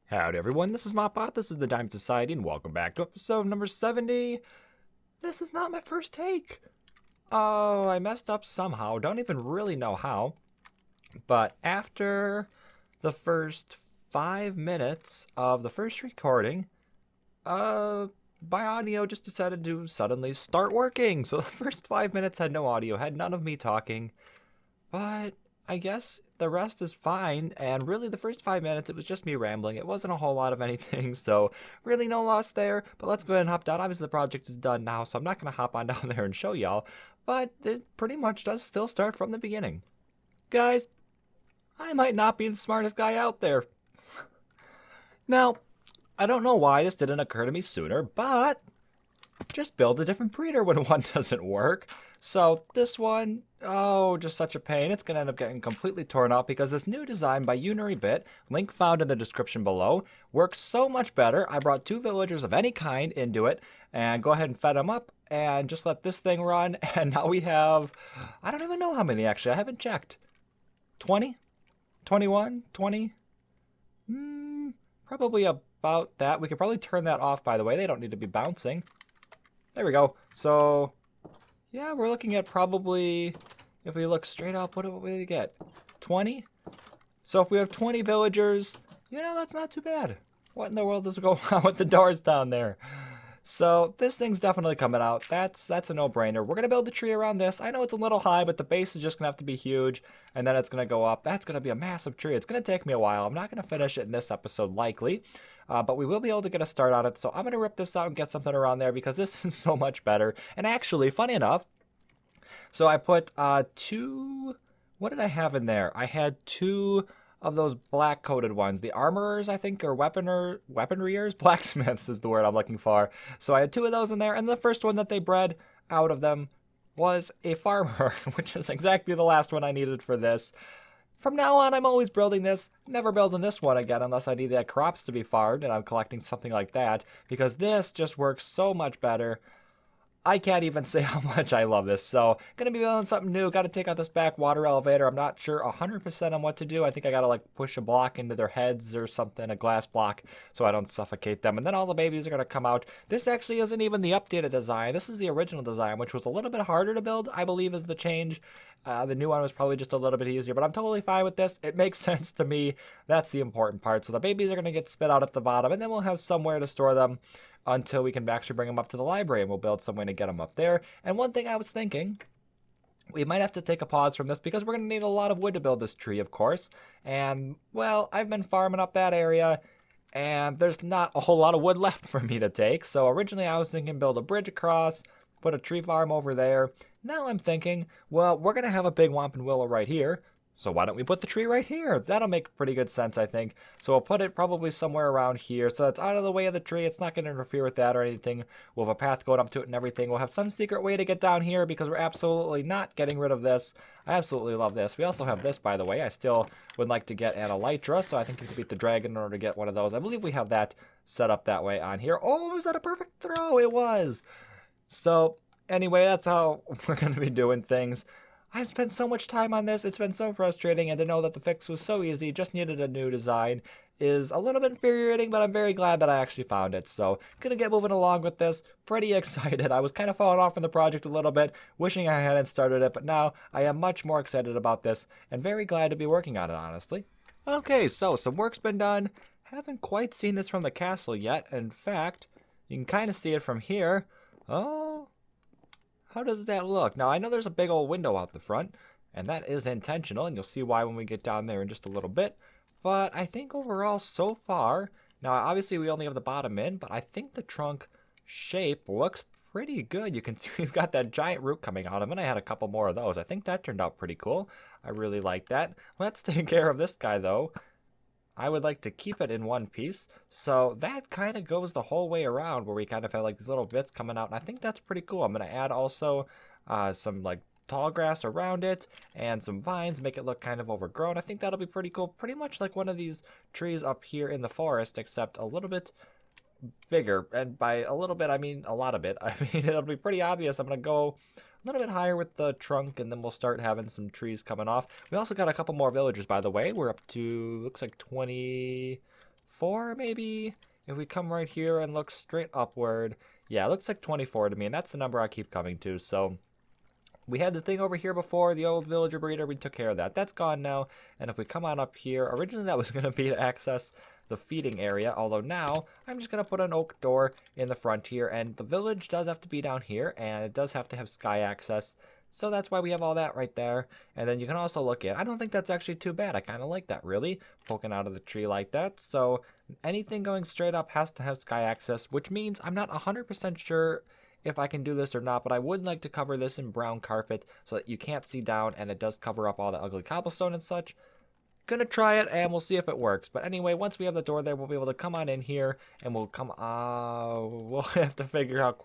Howdy everyone, this is Mopbot, this is the Diamond Society, and welcome back to episode number 70. This is not my first take. Oh, I messed up somehow, don't even really know how. But after the first 5 minutes of the first recording, my audio just decided to suddenly start working. So the first 5 minutes had no audio, had none of me talking. But I guess the rest is fine, and really the first 5 minutes it was just me rambling. It wasn't a whole lot of anything, so really no loss there. But let's go ahead and hop down. Obviously the project is done now, so I'm not going to hop on down there and show y'all, but it pretty much does still start from the beginning. Guys, I might not be the smartest guy out there. Now, I don't know why this didn't occur to me sooner, but just build a different breeder when one doesn't work. So this one, oh, just such a pain. It's going to end up getting completely torn up because this new design by UnityBit, link found in the description below, works so much better. I brought 2 villagers of any kind into it and go ahead and fed them up and just let this thing run. And now we have, I don't even know how many actually. I haven't checked. 20? 21? 20? Probably about that. We could probably turn that off, by the way. They don't need to be bouncing. There we go. So, yeah, we're looking at probably, if we look straight up, what do we get? 20? So if we have 20 villagers, you know, that's not too bad. What in the world is going on with the doors down there? So this thing's definitely coming out. That's a no-brainer. We're going to build the tree around this. I know it's a little high, but the base is just going to have to be huge, and then it's going to go up. That's going to be a massive tree. It's going to take me a while. I'm not going to finish it in this episode, likely. But we will be able to get a start on it. So I'm going to rip this out and get something around there because this is so much better. And actually, funny enough, so I put 2, what did I have in there? I had 2 of those black coated ones. The armorers, I think, or weaponriers? Blacksmiths is the word I'm looking for. So I had 2 of those in there. And the first one that they bred out of them was a farmer, which is exactly the last one I needed for this. From now on, I'm always building this, never building this one again unless I need the crops to be farmed and I'm collecting something like that, because this just works so much better. I can't even say how much I love this. So, gonna be building something new. Got to take out this back water elevator. I'm not sure 100% on what to do. I think I gotta like push a block into their heads or something, a glass block, so I don't suffocate them. And then all the babies are gonna come out. This actually isn't even the updated design. This is the original design, which was a little bit harder to build, I believe, is the change. The new one was probably just a little bit easier, but I'm totally fine with this. It makes sense to me. That's the important part. So the babies are gonna get spit out at the bottom, and then we'll have somewhere to store them until we can actually bring them up to the library, and we'll build some way to get them up there. And one thing I was thinking, we might have to take a pause from this because we're going to need a lot of wood to build this tree, of course. And, well, I've been farming up that area, and there's not a whole lot of wood left for me to take. So originally I was thinking build a bridge across, put a tree farm over there. Now I'm thinking, well, we're going to have a big Whomping Willow right here. So why don't we put the tree right here? That'll make pretty good sense, I think. So we'll put it probably somewhere around here. So it's out of the way of the tree. It's not going to interfere with that or anything. We'll have a path going up to it and everything. We'll have some secret way to get down here because we're absolutely not getting rid of this. I absolutely love this. We also have this, by the way. I still would like to get an elytra, so I think you can beat the dragon in order to get one of those. I believe we have that set up that way on here. Oh, was that a perfect throw? It was. So anyway, that's how we're going to be doing things. I've spent so much time on this, it's been so frustrating, and to know that the fix was so easy, just needed a new design, is a little bit infuriating, but I'm very glad that I actually found it. So, gonna get moving along with this, pretty excited. I was kind of falling off from the project a little bit, wishing I hadn't started it, but now I am much more excited about this, and very glad to be working on it, honestly. Okay, so some work's been done. Haven't quite seen this from the castle yet. In fact, you can kind of see it from here. Oh, how does that look? Now, I know there's a big old window out the front, and that is intentional, and you'll see why when we get down there in just a little bit. But I think overall, so far, now obviously we only have the bottom in, but I think the trunk shape looks pretty good. You can see we've got that giant root coming out of it, and I had a couple more of those. I think that turned out pretty cool. I really like that. Let's take care of this guy, though. I would like to keep it in one piece. So that kind of goes the whole way around where we kind of have like these little bits coming out. And I think that's pretty cool. I'm going to add also some like tall grass around it and some vines, make it look kind of overgrown. I think that'll be pretty cool. Pretty much like one of these trees up here in the forest, except a little bit bigger. And by a little bit, I mean a lot of it. I mean, it'll be pretty obvious. I'm going to go a little bit higher with the trunk, and then we'll start having some trees coming off. We also got a couple more villagers, by the way. We're up to, looks like 20, 24 maybe? If we come right here and look straight upward. Yeah, it looks like 24 to me, and that's the number I keep coming to. So we had the thing over here before, the old villager breeder. We took care of that. That's gone now. And if we come on up here, originally that was going to be to access the feeding area. Although now I'm just going to put an oak door in the front here. And the village does have to be down here. And it does have to have sky access. So that's why we have all that right there. And then you can also look in. I don't think that's actually too bad. I kind of like that, really. Poking out of the tree like that. So anything going straight up has to have sky access. Which means I'm not 100% sure if I can do this or not, but I would like to cover this in brown carpet so that you can't see down and it does cover up all the ugly cobblestone and such. Gonna try it and we'll see if it works. But anyway, once we have the door there, we'll be able to come on in here and we'll we'll have to figure out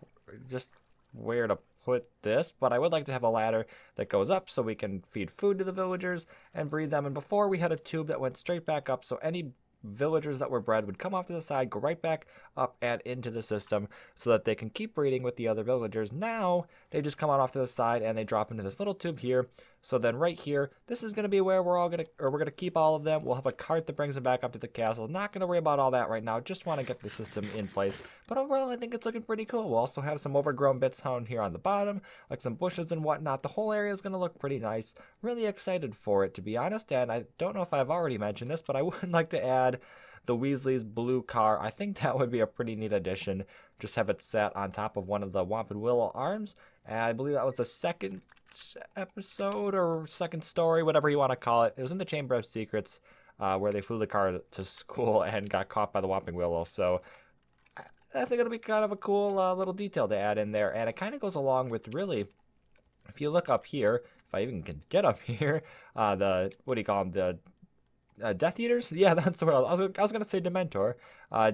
just where to put this, but I would like to have a ladder that goes up so we can feed food to the villagers and breed them. And before we had a tube that went straight back up, so any villagers that were bred would come off to the side, go right back up and into the system so that they can keep breeding with the other villagers. Now they just come on off to the side and they drop into this little tube here. So then right here, this is going to be where we're going to keep all of them. We'll have a cart that brings them back up to the castle. Not going to worry about all that right now. Just want to get the system in place. But overall, I think it's looking pretty cool. We'll also have some overgrown bits down here on the bottom, like some bushes and whatnot. The whole area is going to look pretty nice. Really excited for it, to be honest. And I don't know if I've already mentioned this, but I would like to add the Weasley's blue car. I think that would be a pretty neat addition. Just have it sat on top of one of the Whomping Willow arms. And I believe that was the second episode or second story, whatever you want to call it. It was in the Chamber of Secrets where they flew the car to school and got caught by the Whomping Willow. So I think it'll be kind of a cool little detail to add in there. And it kind of goes along with, really, if you look up here, if I even can get up here, what do you call them, the Death Eaters? Yeah, that's the word. I was going to say Dementor.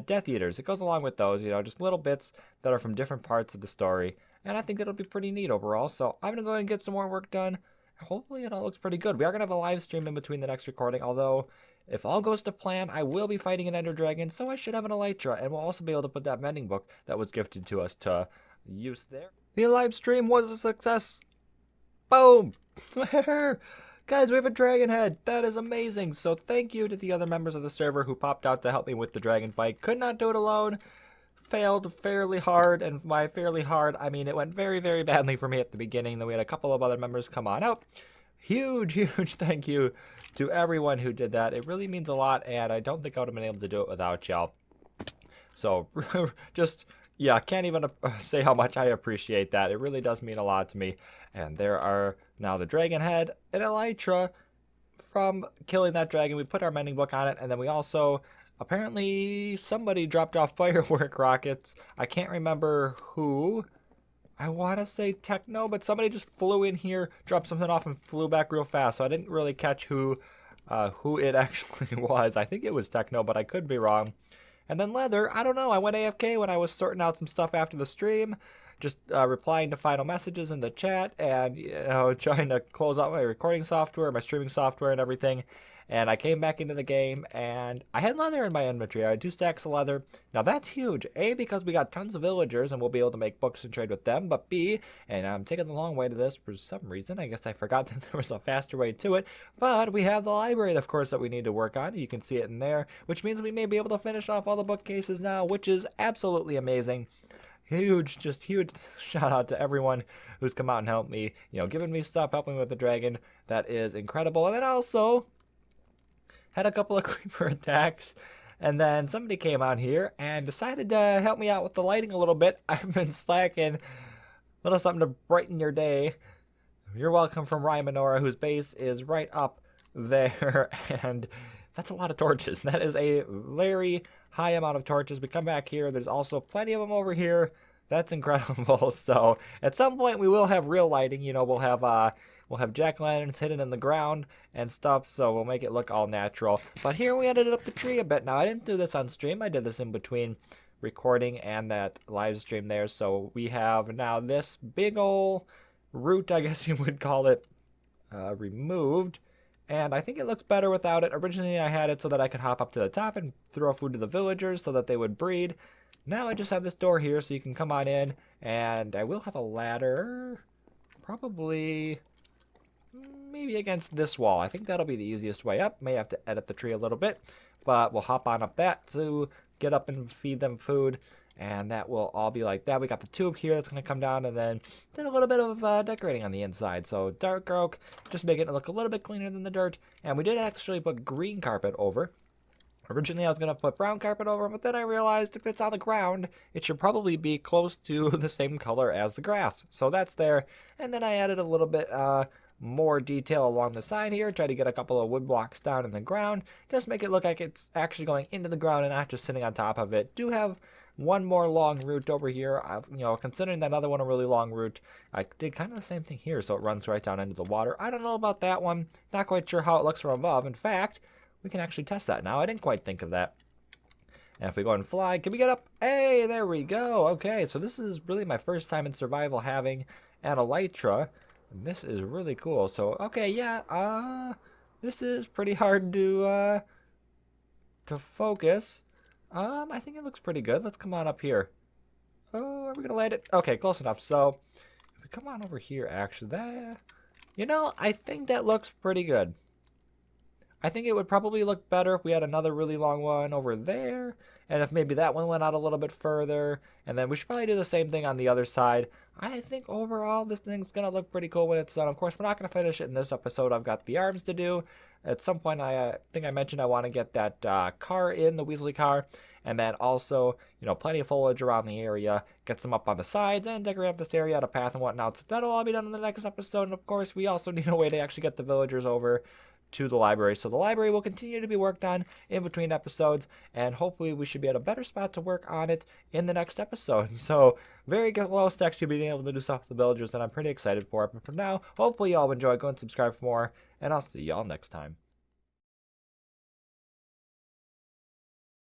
Death Eaters. It goes along with those, just little bits that are from different parts of the story. And I think it'll be pretty neat overall. So I'm going to go ahead and get some more work done. Hopefully it all looks pretty good. We are going to have a live stream in between the next recording. Although, if all goes to plan, I will be fighting an Ender Dragon. So I should have an Elytra. And we'll also be able to put that mending book that was gifted to us to use there. The live stream was a success. Boom! Guys, we have a dragon head. That is amazing. So thank you to the other members of the server who popped out to help me with the dragon fight. Could not do it alone. Failed fairly hard, and by fairly hard, I mean it went very, very badly for me at the beginning. Then we had a couple of other members come on out. Huge, huge thank you to everyone who did that. It really means a lot, and I don't think I would have been able to do it without y'all. So, just, yeah, can't even say how much I appreciate that. It really does mean a lot to me. And there are now the dragon head and Elytra from killing that dragon. We put our mending book on it, and then we also... Apparently, somebody dropped off firework rockets. I can't remember who. I want to say Techno, but somebody just flew in here, dropped something off, and flew back real fast. So I didn't really catch who it actually was. I think it was Techno, but I could be wrong. And then Leather, I don't know. I went AFK when I was sorting out some stuff after the stream. Just replying to final messages in the chat and, trying to close out my recording software, my streaming software, and everything. And I came back into the game, and I had leather in my inventory. I had 2 stacks of leather. Now, that's huge. A, because we got tons of villagers, and we'll be able to make books and trade with them. But B, and I'm taking the long way to this for some reason. I guess I forgot that there was a faster way to it. But we have the library, of course, that we need to work on. You can see it in there, which means we may be able to finish off all the bookcases now, which is absolutely amazing. Just huge shout out to everyone who's come out and helped me, giving me stuff, helping me with the dragon. That is incredible. And then also... had a couple of creeper attacks, and then somebody came out here and decided to help me out with the lighting a little bit. I've been slacking. A little something to brighten your day. You're welcome from Rymanora, whose base is right up there, and that's a lot of torches. That is a very high amount of torches. We come back here. There's also plenty of them over here. That's incredible. So at some point we will have real lighting. We'll have jack-o'-lanterns hidden in the ground and stuff, so we'll make it look all natural. But here we edited up the tree a bit. Now, I didn't do this on stream. I did this in between recording and that live stream there. So we have now this big ol' root, I guess you would call it, removed. And I think it looks better without it. Originally, I had it so that I could hop up to the top and throw food to the villagers so that they would breed. Now I just have this door here so you can come on in. And I will have a ladder. Probably... maybe against this wall. I think that'll be the easiest way up. May have to edit the tree a little bit. but we'll hop on up that to get up and feed them food. And that will all be like that. We got the tube here that's going to come down, and then did a little bit of decorating on the inside. So dark oak, just making it look a little bit cleaner than the dirt. And we did actually put green carpet over. Originally, I was going to put brown carpet over, but then I realized if it's on the ground, it should probably be close to the same color as the grass. So that's there. And then I added a little bit more detail along the side here. Try to get a couple of wood blocks down in the ground. Just make it look like it's actually going into the ground and not just sitting on top of it. Do have one more long root over here. Considering that other one a really long root, I did kind of the same thing here, so it runs right down into the water. I don't know about that one. Not quite sure how it looks from above. In fact, we can actually test that now. I didn't quite think of that. And if we go and fly, can we get up? Hey, there we go. Okay, so this is really my first time in survival having an elytra. And this is really cool. So, okay, yeah, this is pretty hard to focus. I think it looks pretty good. Let's come on up here. Oh, are we gonna land it? Okay, close enough. So, if we come on over here, actually, I think that looks pretty good. I think it would probably look better if we had another really long one over there, and if maybe that one went out a little bit further, and then we should probably do the same thing on the other side. I think overall this thing's going to look pretty cool when it's done. Of course, we're not going to finish it in this episode. I've got the arms to do. At some point, I think I mentioned I want to get that car in, the Weasley car, and then also, plenty of foliage around the area, get some up on the sides, and decorate up this area, add a path and whatnot. So that'll all be done in the next episode, and of course, we also need a way to actually get the villagers over to the library. So the library will continue to be worked on in between episodes, and hopefully we should be at a better spot to work on it in the next episode. So very close to actually being able to do stuff with the villagers, and I'm pretty excited for it. But for now, hopefully y'all enjoy. Go and subscribe for more, and I'll see y'all next time.